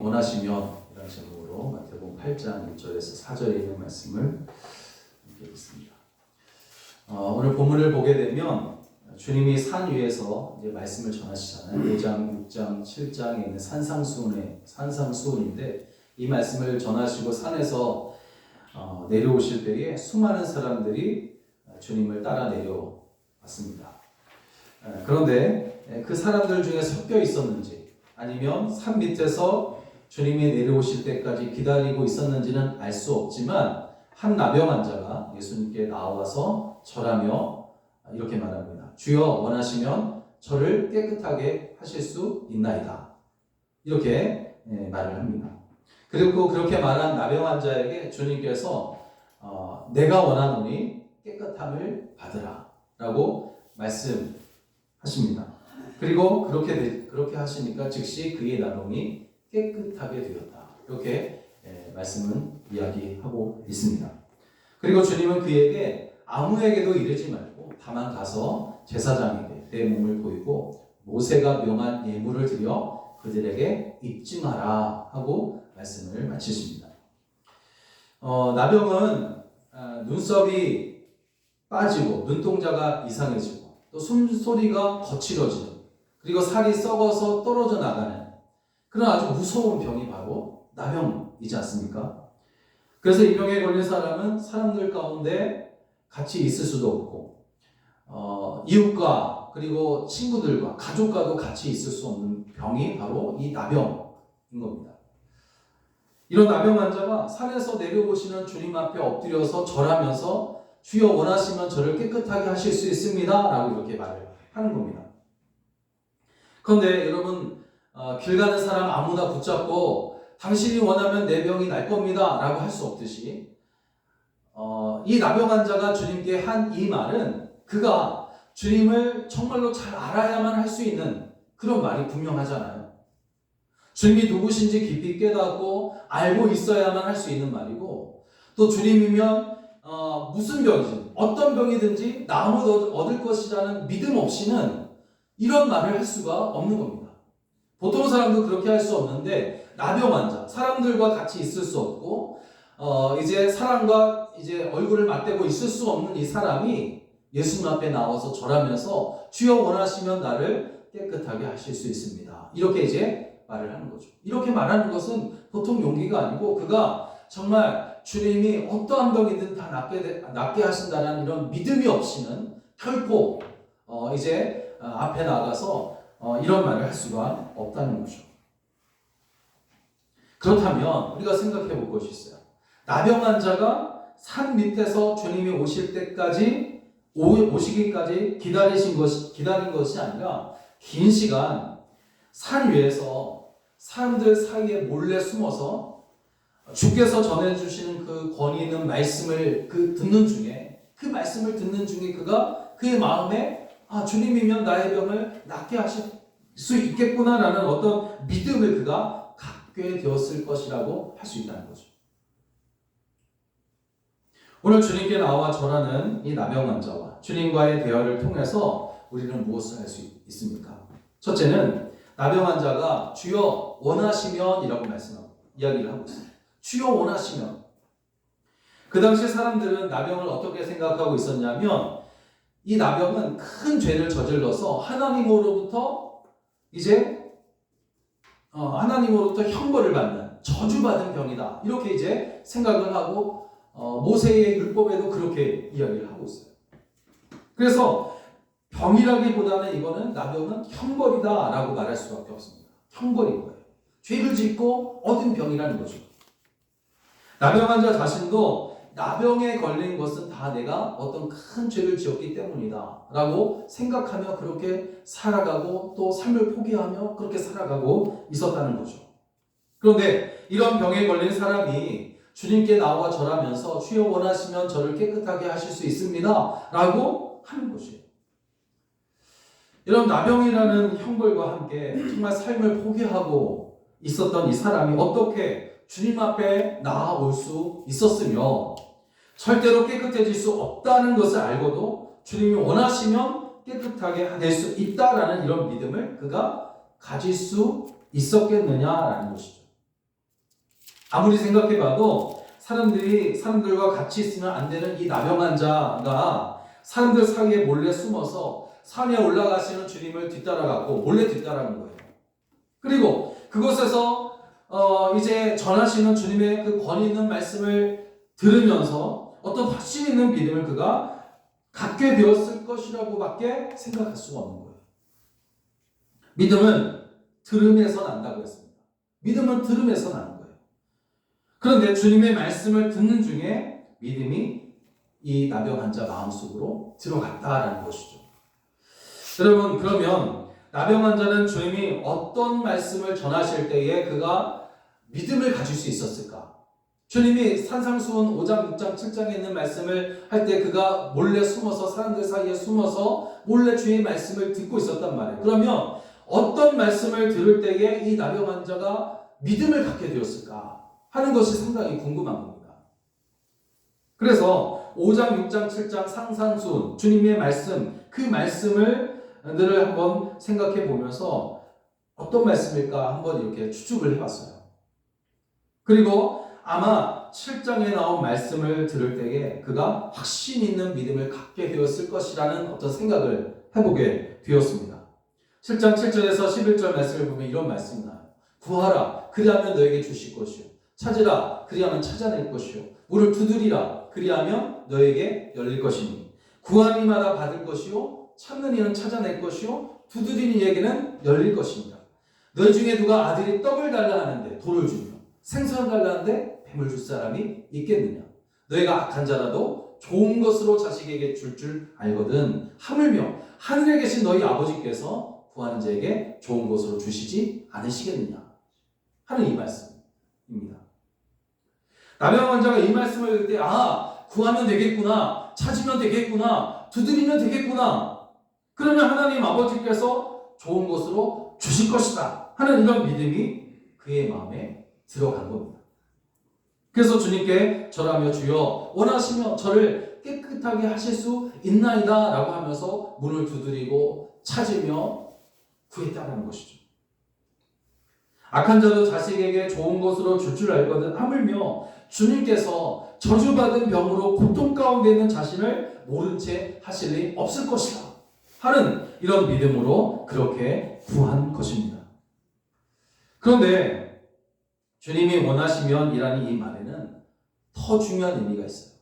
원하시면 이런 제목으로 마태복음 8장 1절에서 4절에 있는 말씀을 읽겠습니다. 오늘 본문을 보게 되면 주님이 산 위에서 이제 말씀을 전하시잖아요. 5장, 6장, 7장에 있는 산상수훈인데 이 말씀을 전하시고 산에서 내려오실 때에 수많은 사람들이 주님을 따라 내려왔습니다. 그런데 그 사람들 중에 섞여 있었는지 아니면 산 밑에서 주님이 내려오실 때까지 기다리고 있었는지는 알 수 없지만 한 나병 환자가 예수님께 나와서 절하며 이렇게 말합니다. 주여 원하시면 저를 깨끗하게 하실 수 있나이다. 이렇게 말을 합니다. 그리고 그렇게 말한 나병 환자에게 주님께서 내가 원하노니 깨끗함을 받으라 라고 말씀하십니다. 그리고 그렇게 하시니까 즉시 그의 나병이 깨끗하게 되었다. 이렇게 말씀은 이야기하고 있습니다. 그리고 주님은 그에게 아무에게도 이르지 말고 다만 가서 제사장에게 내 몸을 보이고 모세가 명한 예물을 드려 그들에게 입증하라 하고 말씀을 마치십니다. 나병은 눈썹이 빠지고 눈동자가 이상해지고 또 숨소리가 거칠어지는 그리고 살이 썩어서 떨어져 나가는 그런 아주 무서운 병이 바로 나병이지 않습니까? 그래서 이 병에 걸린 사람은 사람들 가운데 같이 있을 수도 없고 이웃과 그리고 친구들과 가족과도 같이 있을 수 없는 병이 바로 이 나병인 겁니다. 이런 나병 환자가 산에서 내려오시는 주님 앞에 엎드려서 절하면서 주여 원하시면 저를 깨끗하게 하실 수 있습니다 라고 이렇게 말을 하는 겁니다. 그런데 여러분 길 가는 사람 아무나 붙잡고 당신이 원하면 내 병이 날 겁니다 라고 할 수 없듯이 이 나병 환자가 주님께 한 이 말은 그가 주님을 정말로 잘 알아야만 할 수 있는 그런 말이 분명하잖아요. 주님이 누구신지 깊이 깨닫고 알고 있어야만 할 수 있는 말이고 또 주님이면 무슨 병이든 어떤 병이든지 나아못 얻을 것이라는 믿음 없이는 이런 말을 할 수가 없는 겁니다. 보통 사람도 그렇게 할 수 없는데 나병 환자, 사람들과 같이 있을 수 없고 이제 사람과 이제 얼굴을 맞대고 있을 수 없는 이 사람이 예수님 앞에 나와서 절하면서 주여 원하시면 나를 깨끗하게 하실 수 있습니다. 이렇게 이제 말을 하는 거죠. 이렇게 말하는 것은 보통 용기가 아니고 그가 정말 주님이 어떠한 병이든 다 낫게 하신다는 이런 믿음이 없이는 결코 이제 앞에 나가서 이런 말을 할 수가 없다는 거죠. 그렇다면 우리가 생각해 볼 것이 있어요. 나병 환자가 산 밑에서 주님이 오실 때까지 오시기까지 기다린 것이 아니라 긴 시간 산 위에서 사람들 사이에 몰래 숨어서 주께서 전해주시는 그 권위 있는 말씀을 그 말씀을 듣는 중에 그가 그의 마음에 주님이면 나의 병을 낫게 하실 수 있겠구나라는 어떤 믿음을 그가 갖게 되었을 것이라고 할 수 있다는 거죠. 오늘 주님께 나와 절하는 이 나병 환자와 주님과의 대화를 통해서 우리는 무엇을 할 수 있습니까? 첫째는 나병 환자가 주여 원하시면 이라고 이야기를 하고 있습니다. 주여 원하시면. 그 당시 사람들은 나병을 어떻게 생각하고 있었냐면 이 나병은 큰 죄를 저질러서 하나님으로부터 형벌을 받는 저주받은 병이다. 이렇게 이제 생각을 하고 모세의 율법에도 그렇게 이야기를 하고 있어요. 그래서 병이라기보다는 이거는 나병은 형벌이다라고 말할 수밖에 없습니다. 형벌인 거예요. 죄를 짓고 얻은 병이라는 거죠. 나병 환자 자신도 나병에 걸린 것은 다 내가 어떤 큰 죄를 지었기 때문이다 라고 생각하며 그렇게 살아가고 또 삶을 포기하며 그렇게 살아가고 있었다는 거죠. 그런데 이런 병에 걸린 사람이 주님께 나와 절하면서 주여 원하시면 저를 깨끗하게 하실 수 있습니다 라고 하는 것이에요. 이런 나병이라는 형벌과 함께 정말 삶을 포기하고 있었던 이 사람이 어떻게 주님 앞에 나아올 수 있었으며 절대로 깨끗해질 수 없다는 것을 알고도 주님이 원하시면 깨끗하게 될 수 있다라는 이런 믿음을 그가 가질 수 있었겠느냐라는 것이죠. 아무리 생각해봐도 사람들과 같이 있으면 안 되는 이 나병 환자가 사람들 사이에 몰래 숨어서 산에 올라가시는 주님을 뒤따라가고 몰래 뒤따라간 거예요. 그리고 그곳에서 이제 전하시는 주님의 그 권위 있는 말씀을 들으면서 어떤 확신 있는 믿음을 그가 갖게 되었을 것이라고밖에 생각할 수가 없는 거예요. 믿음은 들음에서 난다고 했습니다. 믿음은 들음에서 나는 거예요. 그런데 주님의 말씀을 듣는 중에 믿음이 이 나병 환자 마음속으로 들어갔다라는 것이죠. 여러분, 그러면 나병 환자는 주님이 어떤 말씀을 전하실 때에 그가 믿음을 가질 수 있었을까? 주님이 산상수훈 5장, 6장, 7장에 있는 말씀을 할 때 그가 몰래 숨어서 사람들 사이에 숨어서 몰래 주의 말씀을 듣고 있었단 말이에요. 그러면 어떤 말씀을 들을 때에 이 나병 환자가 믿음을 갖게 되었을까 하는 것이 상당히 궁금한 겁니다. 그래서 5장, 6장, 7장 상상수훈 주님의 말씀, 그 말씀을 늘 한번 생각해 보면서 어떤 말씀일까 한번 이렇게 추측을 해봤어요. 그리고 아마 7장에 나온 말씀을 들을 때에 그가 확신 있는 믿음을 갖게 되었을 것이라는 어떤 생각을 해보게 되었습니다. 7장 7절에서 11절 말씀을 보면 이런 말씀이 나요. 구하라, 그리하면 너에게 주실 것이요. 찾으라, 그리하면 찾아낼 것이요. 문을 두드리라, 그리하면 너에게 열릴 것이니. 구하는 이마다 받을 것이요. 찾는 이는 찾아낼 것이요. 두드리는 이에게는 열릴 것입니다. 너희 중에 누가 아들이 떡을 달라 하는데 돌을 주며 생선을 달라 하는데 뱀을 줄 사람이 있겠느냐. 너희가 악한 자라도 좋은 것으로 자식에게 줄 알거든. 하물며 하늘에 계신 너희 아버지께서 구하는 자에게 좋은 것으로 주시지 않으시겠느냐 하는 이 말씀입니다. 나병 환자가 이 말씀을 들을 때 구하면 되겠구나, 찾으면 되겠구나, 두드리면 되겠구나, 그러면 하나님 아버지께서 좋은 것으로 주실 것이다 하는 이런 믿음이 그의 마음에 들어간 겁니다. 그래서 주님께 절하며 주여 원하시면 저를 깨끗하게 하실 수 있나이다 라고 하면서 문을 두드리고 찾으며 구했다는 것이죠. 악한 자도 자식에게 좋은 것으로 줄 알거든. 하물며 주님께서 저주받은 병으로 고통 가운데 있는 자신을 모른 채 하실 리 없을 것이다 하는 이런 믿음으로 그렇게 구한 것입니다. 그런데 주님이 원하시면 이라는 이 말에는 더 중요한 의미가 있어요.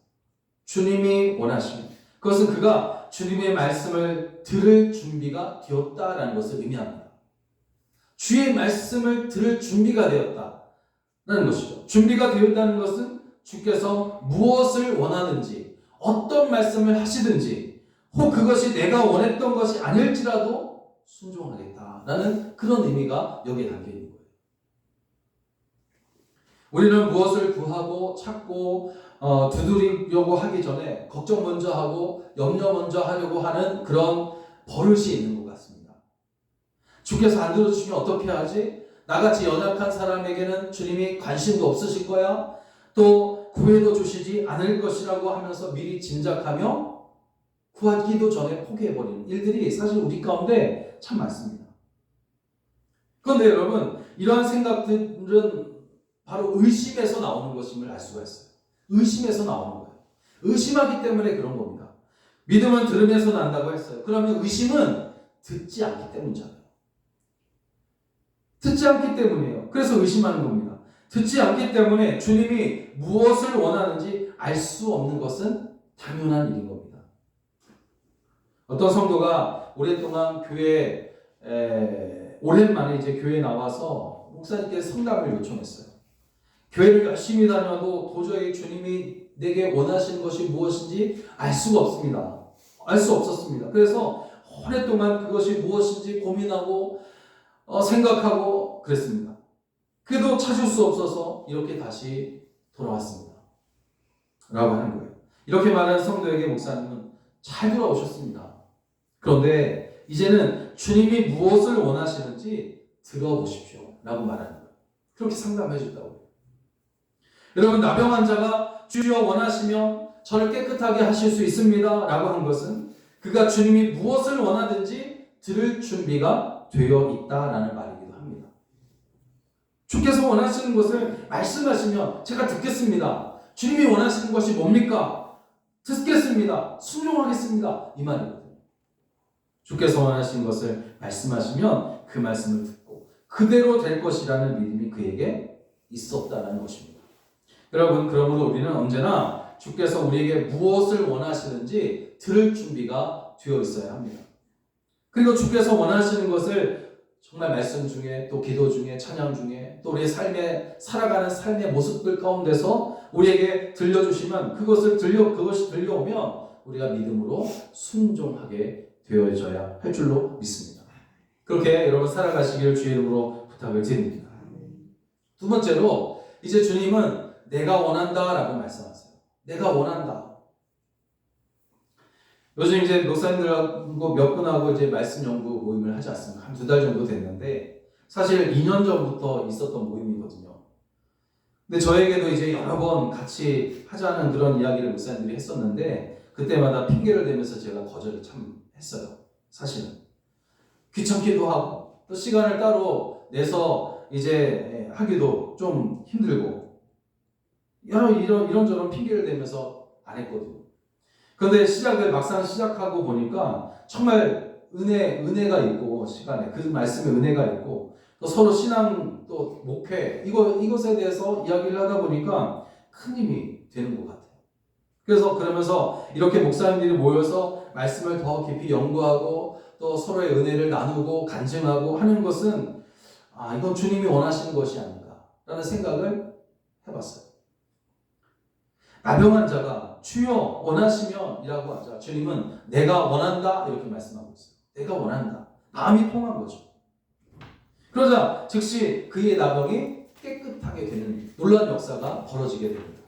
주님이 원하시면, 그것은 그가 주님의 말씀을 들을 준비가 되었다라는 것을 의미합니다. 주의 말씀을 들을 준비가 되었다라는 것이죠. 준비가 되었다는 것은 주께서 무엇을 원하는지, 어떤 말씀을 하시든지, 혹 그것이 내가 원했던 것이 아닐지라도 순종하겠다라는 그런 의미가 여기에 담겨 있는 거예요. 우리는 무엇을 구하고 찾고 두드리려고 하기 전에 걱정 먼저 하고 염려 먼저 하려고 하는 그런 버릇이 있는 것 같습니다. 주께서 안 들어주시면 어떻게 하지? 나같이 연약한 사람에게는 주님이 관심도 없으실 거야. 또 구해도 주시지 않을 것이라고 하면서 미리 짐작하며 구하기도 전에 포기해버리는 일들이 사실 우리 가운데 참 많습니다. 그런데 여러분, 이러한 생각들은 바로 의심에서 나오는 것임을 알 수가 있어요. 의심에서 나오는 거예요. 의심하기 때문에 그런 겁니다. 믿음은 들음에서 난다고 했어요. 그러면 의심은 듣지 않기 때문이잖아요. 듣지 않기 때문이에요. 그래서 의심하는 겁니다. 듣지 않기 때문에 주님이 무엇을 원하는지 알 수 없는 것은 당연한 일인 겁니다. 어떤 성도가 오랫동안 오랜만에 이제 교회에 나와서 목사님께 상담을 요청했어요. 교회를 열심히 다녀도 도저히 주님이 내게 원하시는 것이 무엇인지 알 수가 없습니다. 알 수 없었습니다. 그래서 오랫동안 그것이 무엇인지 고민하고 생각하고 그랬습니다. 그래도 찾을 수 없어서 이렇게 다시 돌아왔습니다. 라고 하는 거예요. 이렇게 말하는 성도에게 목사님은 잘 돌아오셨습니다. 그런데 이제는 주님이 무엇을 원하시는지 들어보십시오. 라고 말하는 거예요. 그렇게 상담해 줬다고. 여러분, 나병 환자가 주여 원하시면 저를 깨끗하게 하실 수 있습니다. 라고 한 것은 그가 주님이 무엇을 원하든지 들을 준비가 되어 있다라는 말이기도 합니다. 주께서 원하시는 것을 말씀하시면 제가 듣겠습니다. 주님이 원하시는 것이 뭡니까? 듣겠습니다. 순종하겠습니다. 이 말이거든요. 주께서 원하시는 것을 말씀하시면 그 말씀을 듣고 그대로 될 것이라는 믿음이 그에게 있었다는 것입니다. 여러분, 그러므로 우리는 언제나 주께서 우리에게 무엇을 원하시는지 들을 준비가 되어 있어야 합니다. 그리고 주께서 원하시는 것을 정말 말씀 중에 또 기도 중에 찬양 중에 또 우리의 삶에 살아가는 삶의 모습들 가운데서 우리에게 들려주시면 그것이 들려오면 우리가 믿음으로 순종하게 되어져야 할 줄로 믿습니다. 그렇게 여러분 살아가시기를 주의 이름으로 부탁을 드립니다. 두 번째로 이제 주님은 내가 원한다 라고 말씀하세요. 내가 원한다. 요즘 이제 목사님들하고 몇 분하고 이제 말씀 연구 모임을 하지 않습니까? 한 2달 정도 됐는데 사실 2년 전부터 있었던 모임이거든요. 근데 저에게도 이제 여러 번 같이 하자는 그런 이야기를 목사님들이 했었는데 그때마다 핑계를 대면서 제가 거절을 참 했어요. 사실은 귀찮기도 하고 또 시간을 따로 내서 이제 하기도 좀 힘들고 이런저런 핑계를 대면서 안 했거든요. 그런데 막상 시작하고 보니까 정말 은혜가 있고 시간에 그 말씀에 은혜가 있고 또 서로 신앙 또 목회 이것에 대해서 이야기를 하다 보니까 큰 힘이 되는 것 같아요. 그러면서 이렇게 목사님들이 모여서 말씀을 더 깊이 연구하고 또 서로의 은혜를 나누고 간증하고 하는 것은 이건 주님이 원하시는 것이 아닌가라는 생각을 해봤어요. 나병한 자가 주여 원하시면 이라고 하자. 주님은 내가 원한다 이렇게 말씀하고 있어요. 내가 원한다. 마음이 통한 거죠. 그러자 즉시 그의 나병이 깨끗하게 되는 놀라운 역사가 벌어지게 됩니다.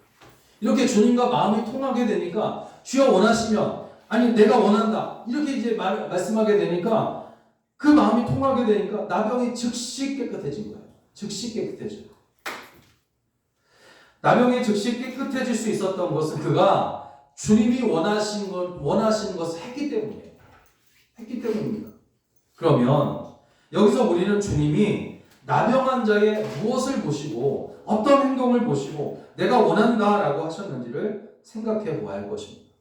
이렇게 주님과 마음이 통하게 되니까 주여 원하시면 내가 원한다 이렇게 이제 말씀하게 되니까 그 마음이 통하게 되니까 나병이 즉시 깨끗해진 거예요. 즉시 깨끗해져요. 나병이 즉시 깨끗해질 수 있었던 것은 그가 주님이 원하시는 것을 했기 때문이에요. 했기 때문입니다. 그러면 여기서 우리는 주님이 나병한 자의 무엇을 보시고 어떤 행동을 보시고 내가 원한다라고 하셨는지를 생각해 보아야 할 것입니다.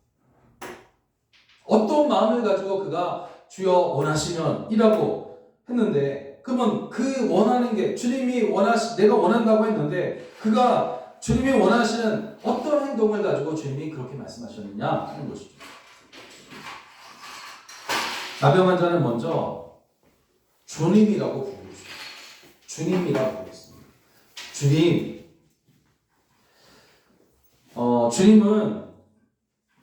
어떤 마음을 가지고 그가 주여 원하시면 이라고 했는데 그러면 그 원하는 게 내가 원한다고 했는데 그가 주님이 원하시는 어떤 행동을 가지고 주님이 그렇게 말씀하셨느냐 하는 것이죠. 나병한 자는 먼저 주님이라고 부르고 있습니다. 주님이라고 부르겠습니다. 주님은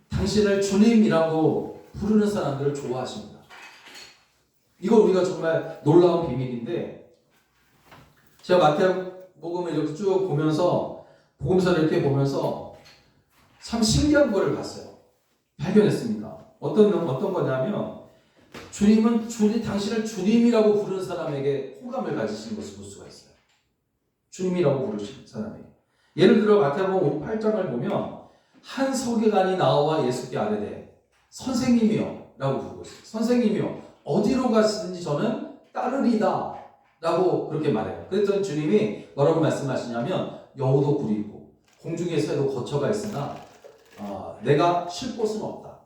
당신을 주님이라고 부르는 사람들을 좋아하십니다. 이거 우리가 정말 놀라운 비밀인데 제가 마태복음을 이렇게 쭉 보면서 복음서를 이렇게 보면서 참 신기한 거를 봤어요. 발견했습니다. 어떤 거냐면 주님은 당신을 주님이라고 부르는 사람에게 호감을 가지시는 것을 볼 수가 있어요. 주님이라고 부르시는 사람에게. 예를 들어 마태복음 8장을 보면 한 서기관이 나와 예수께 아뢰되 선생님이여 라고 부르고 있어요. 선생님이여 어디로 가시든지 저는 따르리다 라고 그렇게 말해요. 그랬더니 주님이 뭐라고 말씀하시냐면 여우도 굴이 있고 공중의 새도 거처가 있으나 내가 쉴 곳은 없다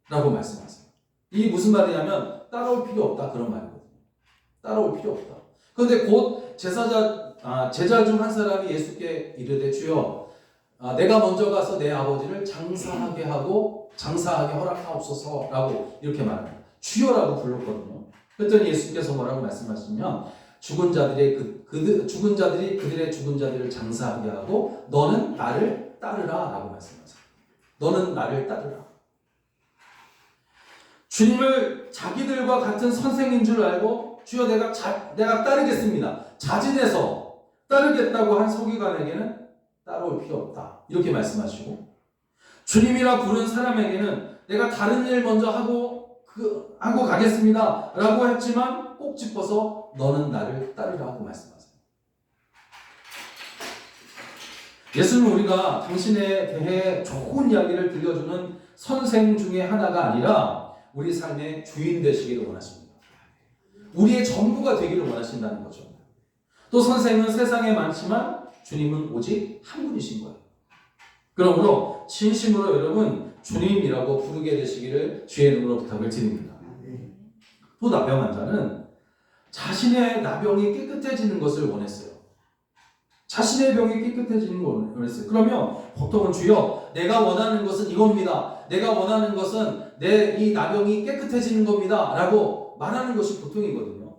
라고 말씀하세요. 이게 무슨 말이냐면 따라올 필요 없다 그런 말이거든요. 따라올 필요 없다. 그런데 곧 제자 중 한 사람이 예수께 이르되 주여 내가 먼저 가서 내 아버지를 장사하게 허락하옵소서 라고 이렇게 말합니다. 주여라고 불렀거든요. 그랬더니 예수께서 뭐라고 말씀하시면 죽은 자들이 그들의 죽은 자들을 장사하게 하고 너는 나를 따르라 라고 말씀하세요. 너는 나를 따르라. 주님을 자기들과 같은 선생인 줄 알고 주여 내가 따르겠습니다. 자진해서 따르겠다고 한 서기관에게는 따라올 필요 없다. 이렇게 말씀하시고 주님이라 부른 사람에게는 내가 다른 일 먼저 하고 가겠습니다. 라고 했지만 꼭 짚어서 너는 나를 따르라 하고 말씀하세요. 예수는 우리가 당신에 대해 좋은 이야기를 들려주는 선생 중에 하나가 아니라 우리 삶의 주인 되시기를 원하십니다. 우리의 전부가 되기를 원하신다는 거죠. 또 선생은 세상에 많지만 주님은 오직 한 분이신 거예요. 그러므로 진심으로 여러분 주님이라고 부르게 되시기를 주의 이름으로 부탁을 드립니다. 또 나병 환자는 자신의 나병이 깨끗해지는 것을 원했어요. 자신의 병이 깨끗해지는 걸 원했어요. 그러면 보통은 주여 내가 원하는 것은 이겁니다. 내가 원하는 것은 내 이 나병이 깨끗해지는 겁니다. 라고 말하는 것이 보통이거든요.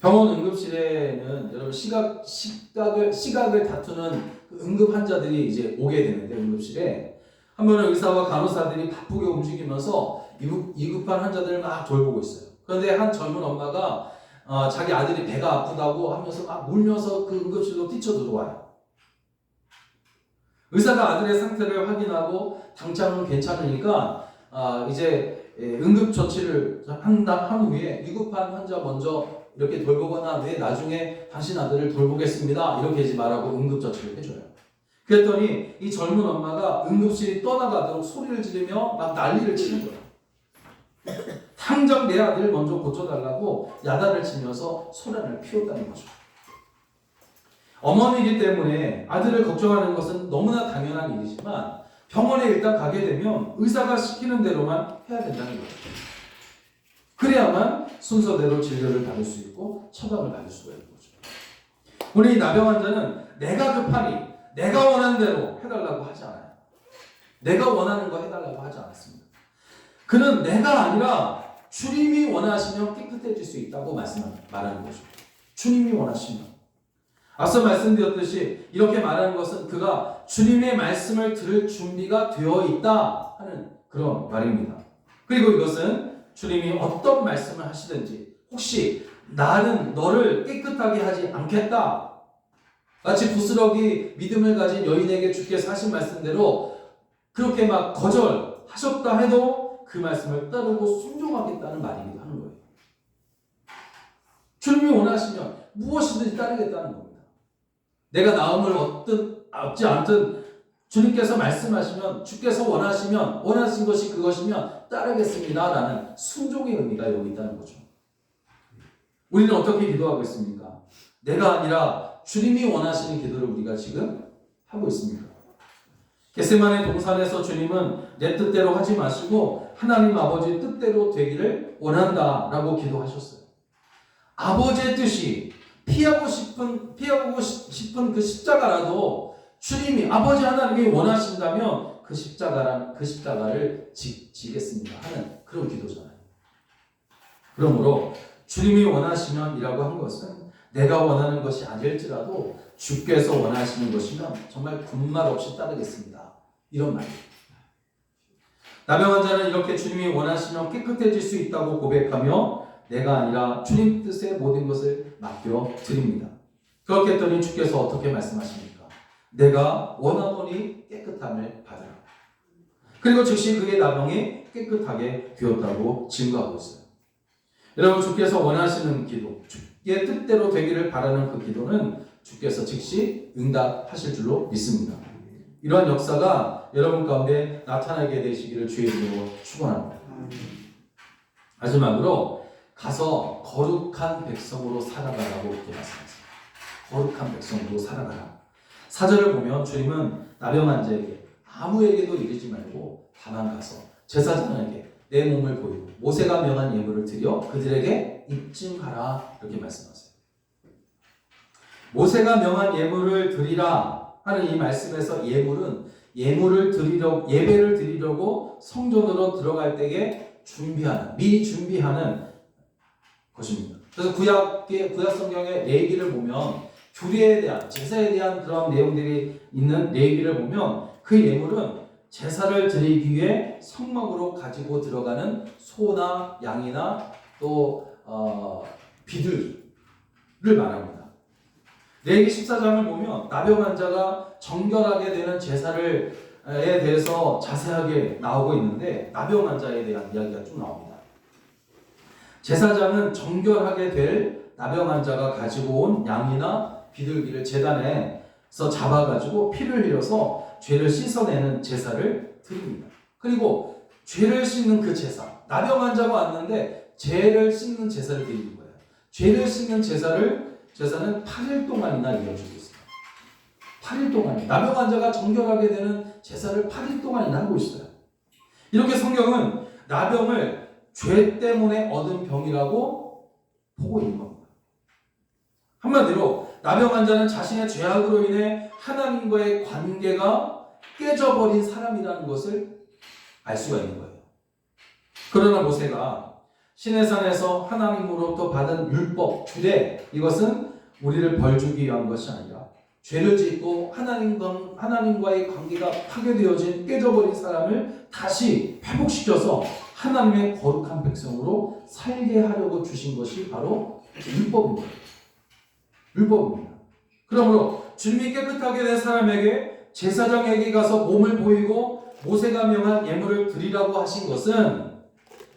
병원 응급실에는 여러분 시각을 다투는 그 응급 환자들이 이제 오게 되는데 응급실에 한 번은 의사와 간호사들이 바쁘게 움직이면서 위급한 환자들을 막 돌보고 있어요. 그런데 한 젊은 엄마가 자기 아들이 배가 아프다고 하면서 막 울면서 그 응급실로 뛰쳐 들어와요. 의사가 아들의 상태를 확인하고 당장은 괜찮으니까 이제 응급처치를 한 후에 위급한 환자 먼저 이렇게 돌보고 난 후에 나중에 당신 아들을 돌보겠습니다. 이렇게 하지 말라고 응급처치를 해줘요. 그랬더니 이 젊은 엄마가 응급실이 떠나가도록 소리를 지르며 막 난리를 치는 거예요. 당장 내 아들을 먼저 고쳐달라고 야단을 치면서 소란을 피웠다는 거죠. 어머니이기 때문에 아들을 걱정하는 것은 너무나 당연한 일이지만 병원에 일단 가게 되면 의사가 시키는 대로만 해야 된다는 거예요. 그래야만 순서대로 진료를 받을 수 있고 처방을 받을 수가 있는 거죠. 우리 나병 환자는 내가 급하니 내가 원하는 대로 해달라고 하지 않아요. 내가 원하는 거 해달라고 하지 않았습니다. 그는 내가 아니라 주님이 원하시면 깨끗해질 수 있다고 말하는 거죠. 주님이 원하시면. 앞서 말씀드렸듯이 이렇게 말하는 것은 그가 주님의 말씀을 들을 준비가 되어 있다 하는 그런 말입니다. 그리고 이것은 주님이 어떤 말씀을 하시든지 혹시 나는 너를 깨끗하게 하지 않겠다. 마치 부스러기 믿음을 가진 여인에게 주께서 하신 말씀대로 그렇게 막 거절하셨다 해도 그 말씀을 따르고 순종하겠다는 말이기도 하는 거예요. 주님이 원하시면 무엇이든지 따르겠다는 겁니다. 내가 나음을 얻지 않든 주님께서 말씀하시면 주께서 원하시면 원하신 것이 그것이면 따르겠습니다 라는 순종의 의미가 여기 있다는 거죠. 우리는 어떻게 기도하고 있습니까? 내가 아니라 주님이 원하시는 기도를 우리가 지금 하고 있습니다. 겟세마네 동산에서 주님은 내 뜻대로 하지 마시고 하나님 아버지 뜻대로 되기를 원한다라고 기도하셨어요. 아버지의 뜻이 피하고 싶은 그 십자가라도 주님이 아버지 하나님이 원하신다면 그 십자가를 지겠습니다 하는 그런 기도잖아요. 그러므로 주님이 원하시면이라고 한 것은 내가 원하는 것이 아닐지라도 주께서 원하시는 것이면 정말 군말 없이 따르겠습니다. 이런 말입니다. 나병 환자는 이렇게 주님이 원하시면 깨끗해질 수 있다고 고백하며 내가 아니라 주님 뜻의 모든 것을 맡겨드립니다. 그렇게 했더니 주께서 어떻게 말씀하십니까? 내가 원하노니 깨끗함을 받으라. 그리고 즉시 그의 나병이 깨끗하게 되었다고 증거하고 있어요. 여러분 주께서 원하시는 기도, 주의 뜻대로 되기를 바라는 그 기도는 주께서 즉시 응답하실 줄로 믿습니다. 이러한 역사가 여러분 가운데 나타나게 되시기를 주의 이름으로 축원합니다. 마지막으로 가서 거룩한 백성으로 살아가라고 이렇게 말씀하세요. 거룩한 백성으로 살아가라. 4절을 보면 주님은 나병 환자에게 아무에게도 이르지 말고 다만 가서 제사장에게 내 몸을 보이고 모세가 명한 예물을 드려 그들에게 입증하라 이렇게 말씀하세요. 모세가 명한 예물을 드리라 하는 이 말씀에서 예물은 예배를 드리려고 성전으로 들어갈 때에 미리 준비하는 것입니다. 그래서 구약 성경의 레위기를 보면 규례에 대한 제사에 대한 그런 내용들이 있는 레위기를 보면 그 예물은 제사를 드리기 위해 성막으로 가지고 들어가는 소나 양이나 또 비둘기를 말합니다. 레위기 14장을 보면 나병 환자가 정결하게 되는 제사에 대해서 자세하게 나오고 있는데 나병 환자에 대한 이야기가 쭉 나옵니다. 제사장은 정결하게 될 나병 환자가 가지고 온 양이나 비둘기를 제단에서 잡아가지고 피를 흘려서 죄를 씻어내는 제사를 드립니다. 그리고 죄를 씻는 그 제사, 나병 환자가 왔는데 죄를 씻는 제사를 드리는 거예요. 죄를 씻는 제사는 8일 동안이나 이어지고 있어요. 8일 동안 나병 환자가 정결하게 되는 제사를 8일 동안이나 하고 있어요. 이렇게 성경은 나병을 죄 때문에 얻은 병이라고 보고 있는 겁니다. 한마디로 나병 환자는 자신의 죄악으로 인해 하나님과의 관계가 깨져버린 사람이라는 것을 알 수가 있는 거예요. 그러나 모세가 시내산에서 하나님으로부터 받은 율법, 규례, 이것은 우리를 벌주기 위한 것이 아니라 죄를 짓고 하나님과의 관계가 파괴되어진 깨져버린 사람을 다시 회복시켜서 하나님의 거룩한 백성으로 살게 하려고 주신 것이 바로 율법입니다. 율법입니다. 그러므로 주님이 깨끗하게 된 사람에게 제사장에게 가서 몸을 보이고 모세가 명한 예물을 드리라고 하신 것은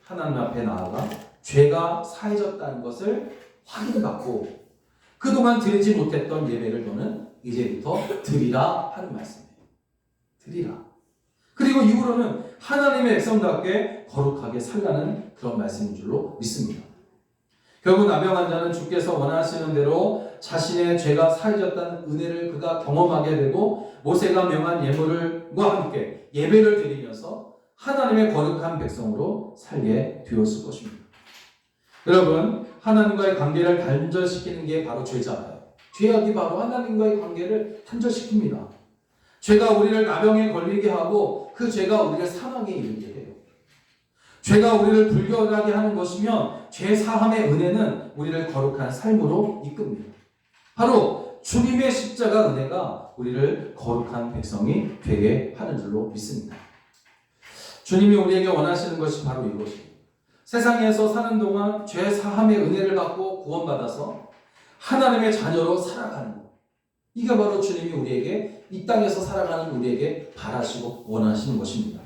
하나님 앞에 나아가 죄가 사해졌다는 것을 확인받고 그동안 드리지 못했던 예배를 너는 이제부터 드리라 하는 말씀이에요. 드리라. 그리고 이후로는 하나님의 백성답게 거룩하게 살라는 그런 말씀인 줄로 믿습니다. 결국 나병 환자는 주께서 원하시는 대로 자신의 죄가 사해졌다는 은혜를 그가 경험하게 되고 모세가 명한 예물과 함께 예배를 드리면서 하나님의 거룩한 백성으로 살게 되었을 것입니다. 여러분, 하나님과의 관계를 단절시키는 게 바로 죄잖아요. 죄악이 바로 하나님과의 관계를 단절시킵니다. 죄가 우리를 나병에 걸리게 하고 그 죄가 우리를 사망에 이르게 해요. 죄가 우리를 불결하게 하는 것이면 죄 사함의 은혜는 우리를 거룩한 삶으로 이끕니다. 바로 주님의 십자가 은혜가 우리를 거룩한 백성이 되게 하는 줄로 믿습니다. 주님이 우리에게 원하시는 것이 바로 이것입니다. 세상에서 사는 동안 죄 사함의 은혜를 받고 구원받아서 하나님의 자녀로 살아가는 것. 이게 바로 주님이 우리에게 이 땅에서 살아가는 우리에게 바라시고 원하시는 것입니다.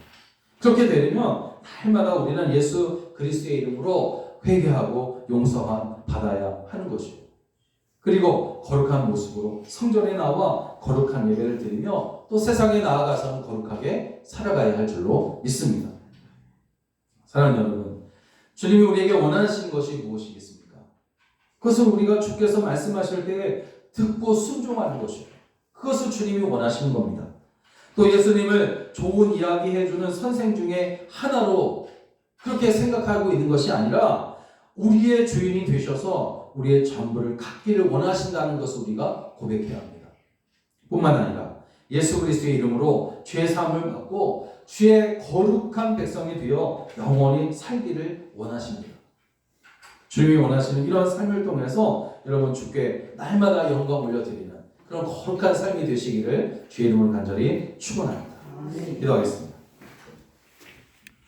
그렇게 되려면 날마다 우리는 예수 그리스도의 이름으로 회개하고 용서함 받아야 하는 것이에요. 그리고 거룩한 모습으로 성전에 나와 거룩한 예배를 드리며 또 세상에 나아가서는 거룩하게 살아가야 할 줄로 믿습니다. 사랑하는 여러분, 주님이 우리에게 원하시는 것이 무엇이겠습니까? 그것은 우리가 주께서 말씀하실 때 듣고 순종하는 것이에요. 그것을 주님이 원하시는 겁니다. 또 예수님을 좋은 이야기 해주는 선생 중에 하나로 그렇게 생각하고 있는 것이 아니라 우리의 주인이 되셔서 우리의 전부를 갖기를 원하신다는 것을 우리가 고백해야 합니다. 뿐만 아니라 예수 그리스도의 이름으로 죄 사함을 받고 주의 거룩한 백성이 되어 영원히 살기를 원하십니다. 주님이 원하시는 이런 삶을 통해서 여러분 주께 날마다 영광 올려드리는 그런 거룩한 삶이 되시기를 주의 이름으로 간절히 축원합니다. 기도하겠습니다.